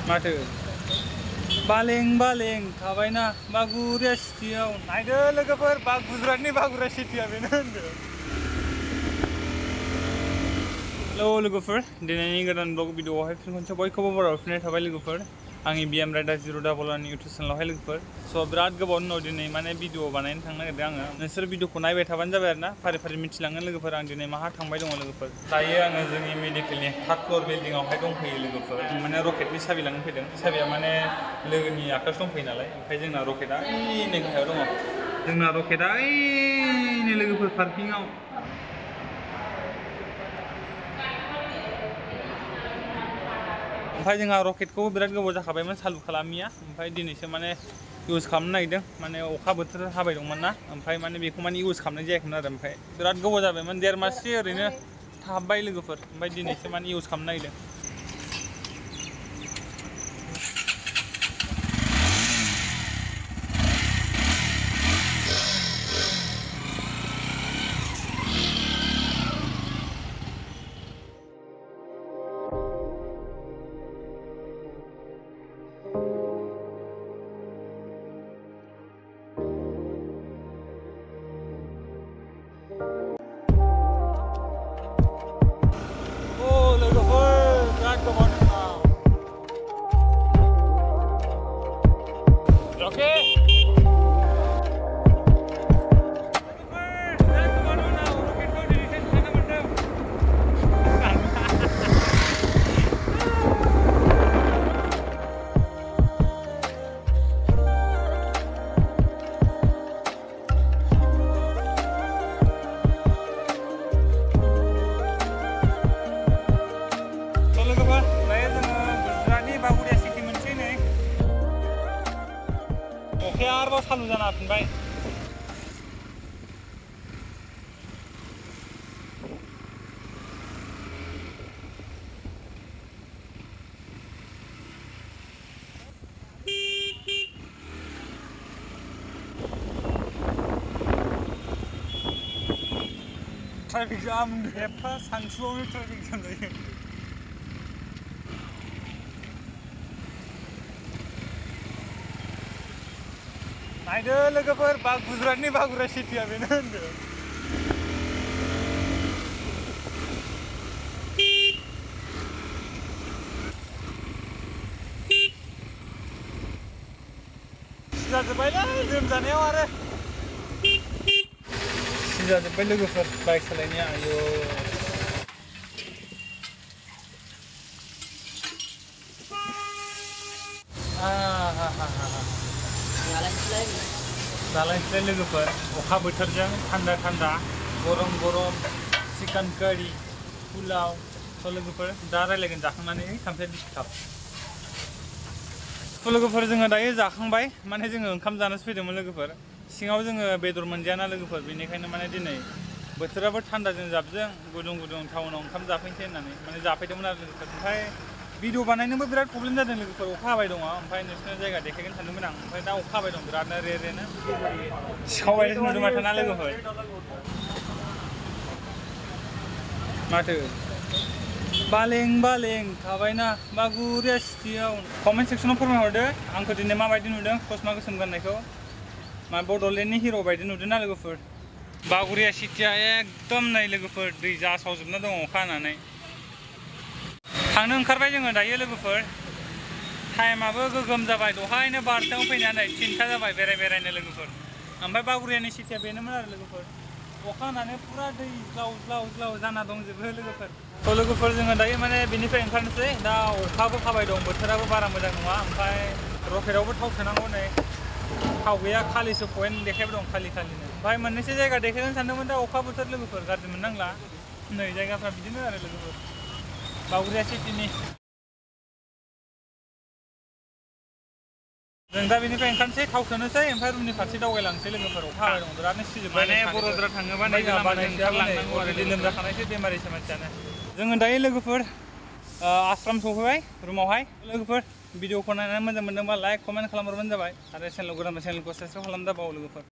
माथो बालें थाबायना बागुरिया सिटियाव नायदो लोगोफोर गुजरातनि बागुरिया सिटिया बेनो होनदो। हेल' लोगोफोर दिनैनि गोदान ब्लग भिडिअआवहाय फिन खनसे बयखौबो बरायफिननाय थाबाय लोगोफोर आंनि BM राइडार 011 इउटुब चेनेलावहाय लोगोफोर। स' बिराद गोबावनि उनाव दिनै माने भिडिअ बानायनो थांनो नागिरदों आङो। नोंसोर भिडिअखौ नायबाय थाबानो जाबाय आरो ना फारि फारि मिथिलांगोन लोगोफोर आं दिनै माहा थांबाय दङ लोगोफोर। दायो आङो जोंनि मेडिकेलनि 3rd फ्ल'र बिल्डिंआवहाय दंफैयो लोगोफोर। माने रकेटनि साबि लांनो फैदों। साबिया माने लोगोनि आखायावसो दंफैयो नालाय ओमफ्राय जोंना रकेटआ ओइनै गाहायाव दङ। जोंना रकेटआ ओइनै लोगोफोर पार्किंआव। ओमफ्राय जोंहा रकेटखौ बिराद गोबाव जाखाबायमोन चालु खालामिया ओमफ्राय दिनैसो माने इउज खालामनो नागिरदों। माने अखा बोथोर हाबाय दंमोन ना ओमफ्राय माने बेखौ माने इउज खालामनाय जायाखैमोन आरो ओमफ्राय बिराद गोबाव जाबायमोन 1.5 माससो ओरैनो थाहाबबाय लोगोफोर ओमफ्राय दिनैसो माने इउज खालामनो नागिरदों। आरोबाव सालु जाना होफिनबाय। ट्राफिक जाम एफा सानसुआवनो ट्राफिक जाम जायो। नायदो लोगोफोर गुजरातनि बागुरिया सिटिया बेनो होनदो। सिजाजोब्बायलै लोमजानायाव आरो सिजाजोब्बाय लोगोफोर बाइक सालायनाया आयौ। जालायनोसैलाय लोगोफोर अखा बोथोरजों थान्दा गरम चिकेन कारि पुलाव। स' लोगोफोर दा रायलायगोन जाखांनानै कमप्लिट डिस्टार्ब। स' लोगोफोर जोङो दायो जाखांबाय माने जोङो ओंखाम जानोसो फैदोंमोन लोगोफोर। सिङाव जोङो बेदर मोनजायाना लोगोफोर बेनिखायनो माने दिनै बोथोराबो थान्दाजों जाबजों गुदुं टाउनाव ओंखाम जाफैनोसै होननानै माने जाफैदोंमोन आरो लोगोफोर। ओमफ्राय भिडिअ बानायनोबो बिराद प्रब्लेम जादों लोगोफोर अखा हाबाय दङ ओमफ्राय नोंसोरनो जायगा देखायगोन सानदोंमोन आं ओमफ्राय दा अखा हाबाय दं बिरादनो रेनो सिखाव बायदि नुदों माथो ना लोगोफोर। माथो बालें थाबायना बागुरिया सिटियाव। कमेन्ट सेक्सनाव फोरमायहरदो आंखौ दिनै माबायदि नुदों ससमा गोसोम गाननायखौ। मा बड'लेण्डनि हिर' बायदि नुदों ना लोगोफोर। बागुरिया सिटिया एकदम नै लोगोफोर दै जासावजोबना दङ अखा हानानै। थांनो ओंखारबाय जोङो दायो लोगोफोर। टाइमाबो गोगोम जाबाय दहायनो 12टायाव फैनानै 3टा जाबाय बेरायनो लोगोफोर। ओमफ्राय बागुरियानि सिटिया बेनोमोन आरो लोगोफोर अखा हानानै फुरा दै ज्लाव जाना दंजोबो लोगोफोर। थ' लोगोफोर जोङो दायो माने बेनिफ्राय ओंखारनोसै दा अखाबो हाबाय दं बोथोराबो बारा मोजां नङा ओमफ्राय रकेटआवबो थाव सोनांगौ नै थाव गैया खालिसो पइन्ट देखायबाय दं खालिनो ओमफ्राय मोननैसो जायगा देखायनो सानदोंमोन दा अखा बोथोर लोगोफोर गाज्रि मोननांला नै जायगाफ्रा बिदिनो आरो लोगोफोर बागुरिया सिटिनि। जों दा बेनिफ्राय ओंखारनोसै थाव सोनोसै ओमफ्राय रुमनि फारसे दावगायलांसै लोगोफोर अखा हाबाय दं बिरादनो सिजोब्बाय माने बर'द्रा थाङोबा नै लांनांगौ अलरेडि लोमजाखानायसो बेमारिसो मानसियानो। जोङो दायो लोगोफोर आश्रम सफैबाय रुमावहाय। लोगोफोर भिडिअखौ नायनानै मोजां मोनदोंबा लाइक कमेन्ट खालामहरबानो जाबाय आरो चेनेलाव गोदानबा चेनेलखौ साबस्क्राइब खालामना दाबाव लोगोफोर।